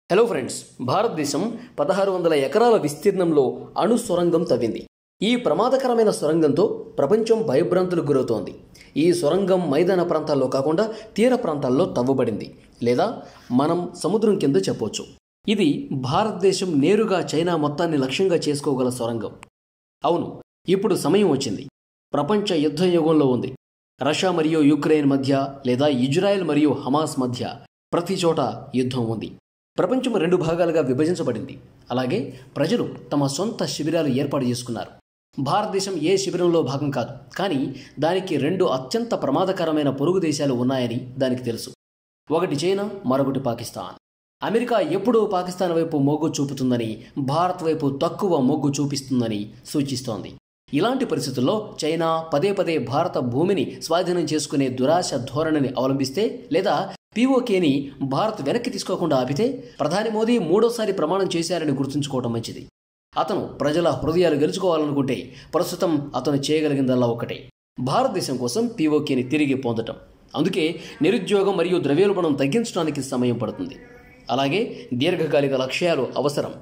Hello friends, భారతదేశం 1600 ఎకరాల విస్తీర్ణంలో అణు సొరంగం తవ్వింది. ఈ ప్రమాదకరమైన సొరంగంతో ప్రపంచం భయభ్రాంతులకు గురవుతోంది. ఈ సొరంగం మైదాన ప్రాంతాల్లో కాకుండా తీర ప్రాంతాల్లో తవ్వబడింది, లేదా మనం సముద్రం కింద చెప్పొచ్చు. ఇది భారతదేశం నేరుగా చైనా మొత్తాన్ని లక్ష్యంగా చేసుకోగల సొరంగం. అవును, ఇప్పుడు సమయం వచ్చింది. ప్రపంచ యుద్ధ యుగంలో ఉంది. రష్యా మరియు యుక్రెయిన్ మధ్య, లేదా ఇజ్రాయెల్ మరియు హమాస్ మధ్య ప్రతి చోట యుద్ధం ఉంది. ప్రపంచం 2 భాగాలుగా విభజించబడింది. అలాగే ప్రజలు తమ సొంత శిబిరాలు ఏర్పాటు చేసుకున్నారు. భారతదేశం ఏ శిబిరంలో భాగం కాదు, కానీ దానికి 2 అత్యంత ప్రమాదకరమైన పొరుగు దేశాలు ఉన్నాయని దానికి తెలుసు. ఒకటి చైనా, మరొకటి పాకిస్తాన్. అమెరికా ఎప్పుడూ పాకిస్తాన్ వైపు మొగ్గు చూపుతుందని, భారత్ వైపు తక్కువ మొగ్గు చూపిస్తుందని సూచిస్తోంది. ఇలాంటి పరిస్థితుల్లో చైనా పదే పదే భారత భూమిని స్వాధీనం చేసుకునే దురాశ ధోరణిని అవలంబిస్తే, లేదా పీఓకేని భారత్ వెనక్కి తీసుకోకుండా ఆపితే, ప్రధాని మోదీ 3వ ప్రమాణం చేశారని గుర్తుంచుకోవడం మంచిది. అతను ప్రజల హృదయాలు గెలుచుకోవాలనుకుంటే ప్రస్తుతం అతను చేయగలిగిందల్లా ఒకటే: భారతదేశం కోసం పీఓకేని తిరిగి పొందటం. అందుకే నిరుద్యోగం మరియు ద్రవ్యోల్బణం తగ్గించడానికి సమయం పడుతుంది. అలాగే దీర్ఘకాలిక లక్ష్యాలు అవసరం.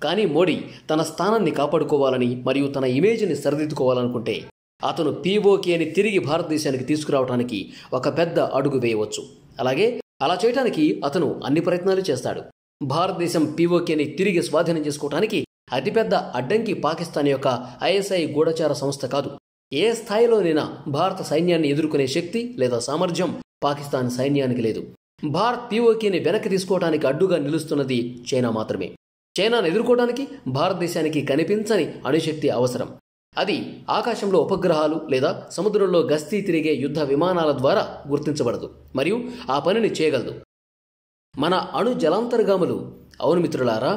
కానీ మోడీ తన స్థానాన్ని కాపాడుకోవాలని మరియు తన ఇమేజ్ని సరిదిద్దుకోవాలనుకుంటే, అతను పీఓకేని తిరిగి భారతదేశానికి తీసుకురావడానికి ఒక పెద్ద అడుగు వేయవచ్చు. అలాగే అలా చేయడానికి అతను అన్ని ప్రయత్నాలు చేస్తాడు. భారతదేశం పీఓకేని తిరిగి స్వాధీనం చేసుకోవడానికి అతిపెద్ద అడ్డంకి పాకిస్తాన్ యొక్క ఐఎస్ఐ గూఢచార సంస్థ కాదు. ఏ స్థాయిలోనైనా భారత సైన్యాన్ని ఎదుర్కొనే శక్తి లేదా సామర్థ్యం పాకిస్తాన్ సైన్యానికి లేదు. భారత్ పీఓకేని వెనక్కి తీసుకోవడానికి అడ్డుగా నిలుస్తున్నది చైనా మాత్రమే. చైనాను ఎదుర్కోవడానికి భారతదేశానికి కనిపించని అణుశక్తి అవసరం. అది ఆకాశంలో ఉపగ్రహాలు లేదా సముద్రంలో గస్తీ తిరిగే యుద్ధ విమానాల ద్వారా గుర్తించబడదు మరియు ఆ పనిని చేయగలదు. మన అణు జలాంతర్గాములు. అవును మిత్రులారా,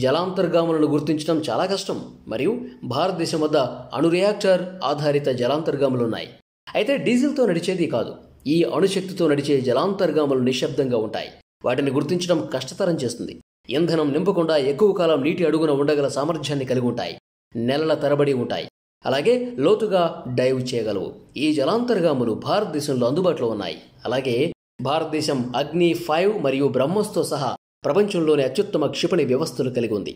జలాంతర్గాములను గుర్తించడం చాలా కష్టం. మరియు భారతదేశం వద్ద అణు రియాక్టర్ ఆధారిత జలాంతర్గాములున్నాయి. అయితే డీజిల్తో నడిచేది కాదు. ఈ అణుశక్తితో నడిచే జలాంతర్గాములు నిశ్శబ్దంగా ఉంటాయి. వాటిని గుర్తించడం కష్టతరం చేస్తుంది. ఇంధనం నింపకుండా ఎక్కువ కాలం నీటి అడుగున ఉండగల సామర్థ్యాన్ని కలిగి ఉంటాయి. నెలల తరబడి ఉంటాయి. అలాగే లోతుగా డైవ్ చేయగలవు. ఈ జలాంతర్గాములు భారతదేశంలో అందుబాటులో ఉన్నాయి. అలాగే భారతదేశం అగ్ని 5 మరియు బ్రహ్మోస్తో సహా ప్రపంచంలోని అత్యుత్తమ క్షిపణి వ్యవస్థలు కలిగి ఉంది.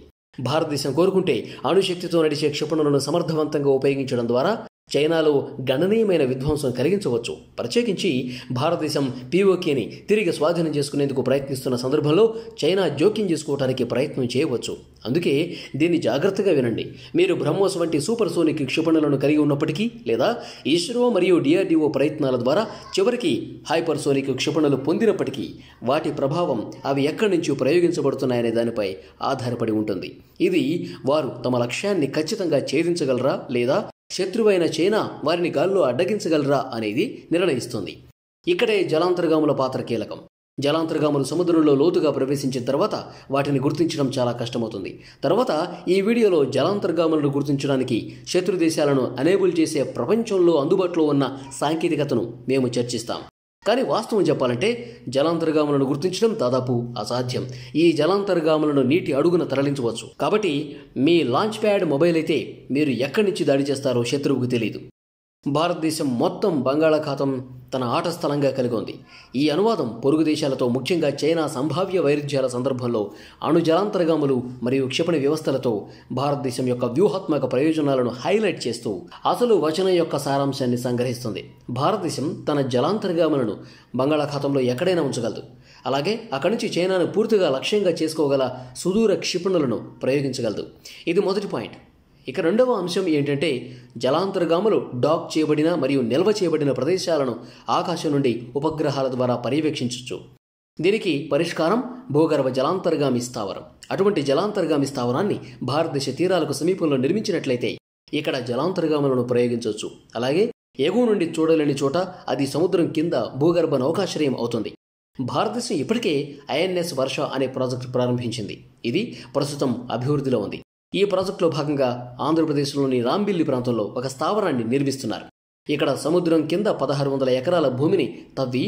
భారతదేశం కోరుకుంటే అణుశక్తితో నడిచే క్షిపణులను సమర్థవంతంగా ఉపయోగించడం ద్వారా చైనాలో గణనీయమైన విధ్వంసం కలిగించవచ్చు. ప్రత్యేకించి భారతదేశం పీఓకేని తిరిగి స్వాధీనం చేసుకునేందుకు ప్రయత్నిస్తున్న సందర్భంలో చైనా జోక్యం చేసుకోవడానికి ప్రయత్నం చేయవచ్చు. అందుకే దీన్ని జాగ్రత్తగా వినండి. మీరు బ్రహ్మోస్ వంటి సూపర్ సోనిక్ క్షిపణులను కలిగి ఉన్నప్పటికీ, లేదా ఇస్రో మరియు డిఆర్డిఓ ప్రయత్నాల ద్వారా చివరికి హైపర్ సోనిక్ క్షిపణులు పొందినప్పటికీ, వాటి ప్రభావం అవి ఎక్కడి నుంచి ప్రయోగించబడుతున్నాయనే దానిపై ఆధారపడి ఉంటుంది. ఇది వారు తమ లక్ష్యాన్ని ఖచ్చితంగా ఛేదించగలరా, లేదా శత్రువైన చైనా వారిని గాల్లో అడ్డగించగలరా అనేది నిర్ణయిస్తుంది. ఇక్కడే జలాంతర్గాముల పాత్ర కీలకం. జలాంతర్గాములు సముద్రంలో లోతుగా ప్రవేశించిన తర్వాత వాటిని గుర్తించడం చాలా కష్టమవుతుంది. తర్వాత ఈ వీడియోలో జలాంతర్గాములను గుర్తించడానికి శత్రు దేశాలను అనేబుల్ చేసే ప్రపంచంలో అందుబాటులో ఉన్న సాంకేతికతను మేము చర్చిస్తాం. కానీ వాస్తవం చెప్పాలంటే జలాంతర్గాములను గుర్తించడం దాదాపు అసాధ్యం. ఈ జలాంతర్గాములను నీటి అడుగున తరలించవచ్చు. కాబట్టి మీ లాంచ్ ప్యాడ్ మొబైల్ అయితే మీరు ఎక్కడి నుంచి దాడి చేస్తారో శత్రువుకు తెలియదు. భారతదేశం మొత్తం బంగాళాఖాతం తన ఆట స్థలంగా కలిగి ఉంది. ఈ అనువాదం పొరుగు దేశాలతో, ముఖ్యంగా చైనా సంభావ్య వైరుధ్యాల సందర్భంలో అణు జలాంతర్గాములు మరియు క్షిపణి వ్యవస్థలతో భారతదేశం యొక్క వ్యూహాత్మక ప్రయోజనాలను హైలైట్ చేస్తూ అసలు వచనం యొక్క సారాంశాన్ని సంగ్రహిస్తుంది. భారతదేశం తన జలాంతర్గాములను బంగాళాఖాతంలో ఎక్కడైనా ఉంచగలదు. అలాగే అక్కడి నుంచి చైనాను పూర్తిగా లక్ష్యంగా చేసుకోగల సుదూర క్షిపణులను ప్రయోగించగలదు. ఇది మొదటి పాయింట్. ఇక రెండవ అంశం ఏంటంటే, జలాంతర్గాములు డాక్ చేయబడిన మరియు నిల్వ చేయబడిన ప్రదేశాలను ఆకాశం నుండి ఉపగ్రహాల ద్వారా పర్యవేక్షించవచ్చు. దీనికి పరిష్కారం భూగర్భ జలాంతర్గామి స్థావరం. అటువంటి జలాంతర్గామి స్థావరాన్ని భారతదేశ తీరాలకు సమీపంలో నిర్మించినట్లయితే ఇక్కడ జలాంతర్గాములను ప్రయోగించవచ్చు. అలాగే ఎగువ నుండి చూడలేని చోట అది సముద్రం కింద భూగర్భ నౌకాశ్రయం అవుతుంది. భారతదేశం ఇప్పటికే ఐఎన్ఎస్ వర్ష అనే ప్రాజెక్టు ప్రారంభించింది. ఇది ప్రస్తుతం అభివృద్ధిలో ఉంది. ఈ ప్రాజెక్టులో భాగంగా ఆంధ్రప్రదేశ్లోని రాంబిల్లి ప్రాంతంలో ఒక స్థావరాన్ని నిర్మిస్తున్నారు. ఇక్కడ సముద్రం కింద 1600 ఎకరాల భూమిని తవ్వి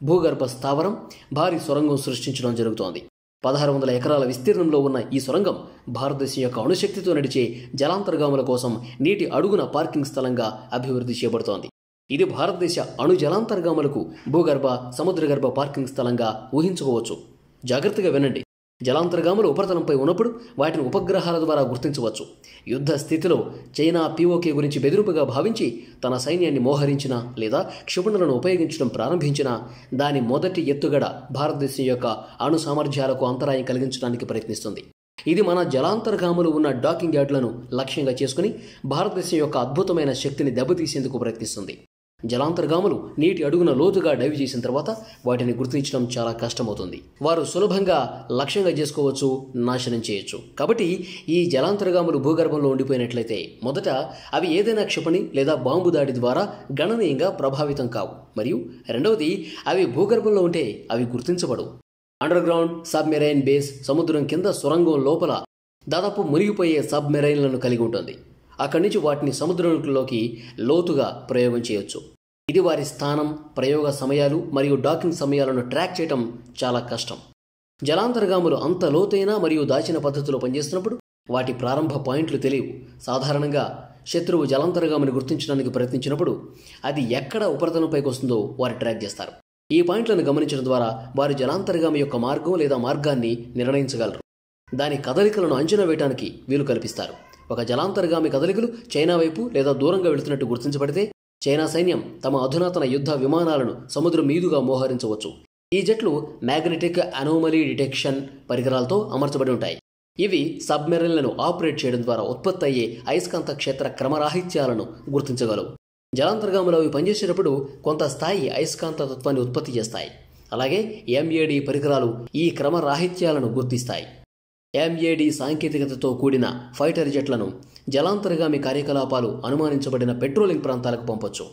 భూగర్భ స్థావరం, భారీ సొరంగం సృష్టించడం జరుగుతోంది. 1600 ఎకరాల విస్తీర్ణంలో ఉన్న ఈ సొరంగం భారతదేశం యొక్క అణుశక్తితో నడిచే జలాంతర్గాముల కోసం నీటి అడుగున పార్కింగ్ స్థలంగా అభివృద్ధి చేయబడుతోంది. ఇది భారతదేశ అణు జలాంతర్గాములకు భూగర్భ, సముద్రగర్భ పార్కింగ్ స్థలంగా ఊహించుకోవచ్చు. జాగ్రత్తగా వినండి. జలాంతర్గాములు ఉపరితలంపై ఉన్నప్పుడు వాటిని ఉపగ్రహాల ద్వారా గుర్తించవచ్చు. యుద్ధ స్థితిలో చైనా పీఓకే గురించి బెదిరింపుగా భావించి తన సైన్యాన్ని మోహరించినా లేదా క్షిపణులను ఉపయోగించడం ప్రారంభించినా దాని మొదటి ఎత్తుగడ భారతదేశం యొక్క అణు సామర్థ్యాలకు అంతరాయం కలిగించడానికి ప్రయత్నిస్తుంది. ఇది మన జలాంతర్గాములు ఉన్న డాకింగ్ యార్డులను లక్ష్యంగా చేసుకుని భారతదేశం యొక్క అద్భుతమైన శక్తిని దెబ్బతీసేందుకు ప్రయత్నిస్తుంది. జలాంతర్గాములు నీటి అడుగున లోతుగా డైవ్ చేసిన తర్వాత వాటిని గుర్తించడం చాలా కష్టమవుతుంది. వారు సులభంగా లక్ష్యంగా చేసుకోవచ్చు, నాశనం చేయొచ్చు. కాబట్టి ఈ జలాంతర్గాములు భూగర్భంలో ఉండిపోయినట్లయితే మొదట అవి ఏదైనా క్షిపణి లేదా బాంబు దాడి ద్వారా గణనీయంగా ప్రభావితం కావు. మరియు రెండవది, అవి భూగర్భంలో ఉంటే అవి గుర్తించబడవు. అండర్గ్రౌండ్ సబ్మెరైన్ బేస్ సముద్రం కింద సొరంగం లోపల దాదాపు మునిగిపోయే సబ్మెరైన్లను కలిగి ఉంటుంది. అక్కడి నుంచి వాటిని సముద్రంలోకి లోతుగా ప్రయోగం చేయొచ్చు. ఇది వారి స్థానం, ప్రయోగ సమయాలు మరియు డాకింగ్ సమయాలను ట్రాక్ చేయడం చాలా కష్టం. జలాంతర్గాములు అంత లోతైన మరియు దాచిన పద్ధతిలో పనిచేస్తున్నప్పుడు వాటి ప్రారంభ పాయింట్లు తెలియవు. సాధారణంగా శత్రువు జలాంతర్గామిని గుర్తించడానికి ప్రయత్నించినప్పుడు అది ఎక్కడ ఉపరితలంపైకి వస్తుందో వారు ట్రాక్ చేస్తారు. ఈ పాయింట్లను గమనించడం ద్వారా వారు జలాంతర్గామి యొక్క మార్గం లేదా మార్గాన్ని నిర్ణయించగలరు. దాని కదలికలను అంచనా వేయడానికి వీలు కల్పిస్తారు. ఒక జలాంతర్గామి కదలికలు చైనా వైపు లేదా దూరంగా వెళుతున్నట్టు గుర్తించబడితే చైనా సైన్యం తమ అధునాతన యుద్ధ విమానాలను సముద్రం మీదుగా మోహరించవచ్చు. ఈ జట్లు మ్యాగ్నెటిక్ అనోమలీ డిటెక్షన్ పరికరాలతో అమర్చబడి ఉంటాయి. ఇవి సబ్మెరైన్లను ఆపరేట్ చేయడం ద్వారా ఉత్పత్తి అయ్యే అయస్కాంత క్షేత్ర క్రమరాహిత్యాలను గుర్తించగలవు. జలాంతర్గాములు అవి పనిచేసేటప్పుడు కొంత స్థాయి అయస్కాంత తత్వాన్ని ఉత్పత్తి చేస్తాయి. అలాగే MAD పరికరాలు ఈ క్రమరాహిత్యాలను గుర్తిస్తాయి. MAD సాంకేతికతతో కూడిన ఫైటర్ జెట్లను జలాంతర్గామి కార్యకలాపాలు అనుమానించబడిన పెట్రోలింగ్ ప్రాంతాలకు పంపొచ్చు.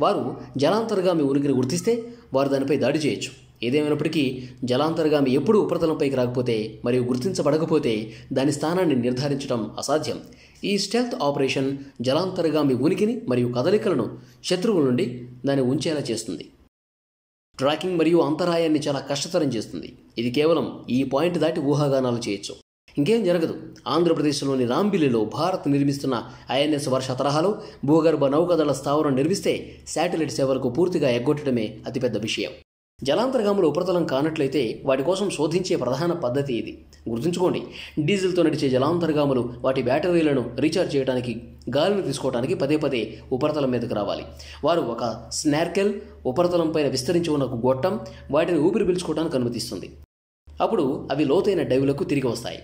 వారు జలాంతర్గామి ఉనికిని గుర్తిస్తే వారు దానిపై దాడి చేయొచ్చు. ఏదేమైనప్పటికీ జలాంతర్గామి ఎప్పుడూ ఉపరితలంపైకి రాకపోతే మరియు గుర్తించబడకపోతే దాని స్థానాన్ని నిర్ధారించడం అసాధ్యం. ఈ స్టెల్త్ ఆపరేషన్ జలాంతర్గామి ఉనికిని మరియు కదలికలను శత్రువుల నుండి దాన్ని ఉంచేలా చేస్తుంది. ట్రాకింగ్ మరియు అంతరాయాన్ని చాలా కష్టతరం చేస్తుంది. ఇది కేవలం ఈ పాయింట్ దాటి ఊహాగానాలు చేయొచ్చు. ఇంకేం జరగదు. ఆంధ్రప్రదేశ్లోని రాంబిల్లిలో భారత్ నిర్మిస్తున్న INS వర్ష తరహాలో భూగర్భ నౌకాదళ స్థావరం నిర్మిస్తే శాటిలైట్ సేవలకు పూర్తిగా ఎగ్గొట్టడమే అతిపెద్ద విషయం. జలాంతర్గాములు ఉపరితలం కానట్లయితే వాటి కోసం శోధించే ప్రధాన పద్ధతి ఇది. గుర్తుంచుకోండి, డీజిల్తో నడిచే జలాంతర్గాములు వాటి బ్యాటరీలను రీఛార్జ్ చేయడానికి, గాలిని తీసుకోవడానికి పదే పదే ఉపరితలం మీదకు రావాలి. వారు ఒక స్నార్కెల్ ఉపరితలం పైన విస్తరించి ఉన్న ఒక గొట్టం వాటిని ఊపిరి పీల్చుకోవడానికి అనుమతిస్తుంది. అప్పుడు అవి లోతైన డైవ్లకు తిరిగి వస్తాయి.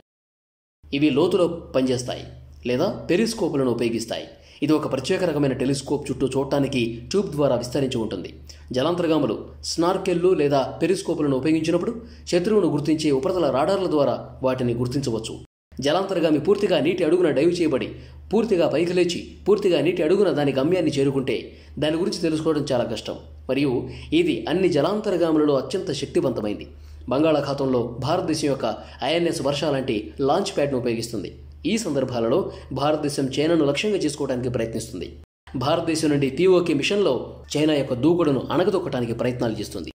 ఇవి లోతులో పనిచేస్తాయి లేదా పెరిస్కోపులను ఉపయోగిస్తాయి. ఇది ఒక ప్రత్యేక రకమైన టెలిస్కోప్ చుట్టూ చూడటానికి ట్యూబ్ ద్వారా విస్తరించి ఉంటుంది. జలాంతర్గాములు స్నార్కెల్లు లేదా పెరిస్కోపులను ఉపయోగించినప్పుడు శత్రువును గుర్తించే ఉపరితల రాడార్ల ద్వారా వాటిని గుర్తించవచ్చు. జలాంతర్గామి పూర్తిగా నీటి అడుగున డైవ్ చేయబడి పూర్తిగా పైకి లేచి పూర్తిగా నీటి అడుగున దాని గమ్యాన్ని చేరుకుంటే దాని గురించి తెలుసుకోవడం చాలా కష్టం. మరియు ఇది అన్ని జలాంతర్గాములలో అత్యంత శక్తివంతమైంది. బంగాళాఖాతంలో భారతదేశం యొక్క INS వర్ష లాంటి లాంచ్ ప్యాడ్ను ఉపయోగిస్తుంది. ఈ సందర్భాలలో భారతదేశం చైనాను లక్ష్యంగా చేసుకోవడానికి ప్రయత్నిస్తుంది. భారతదేశం నుండి POK మిషన్లో చైనా యొక్క దూకుడును అణగదొక్కడానికి ప్రయత్నాలు చేస్తుంది.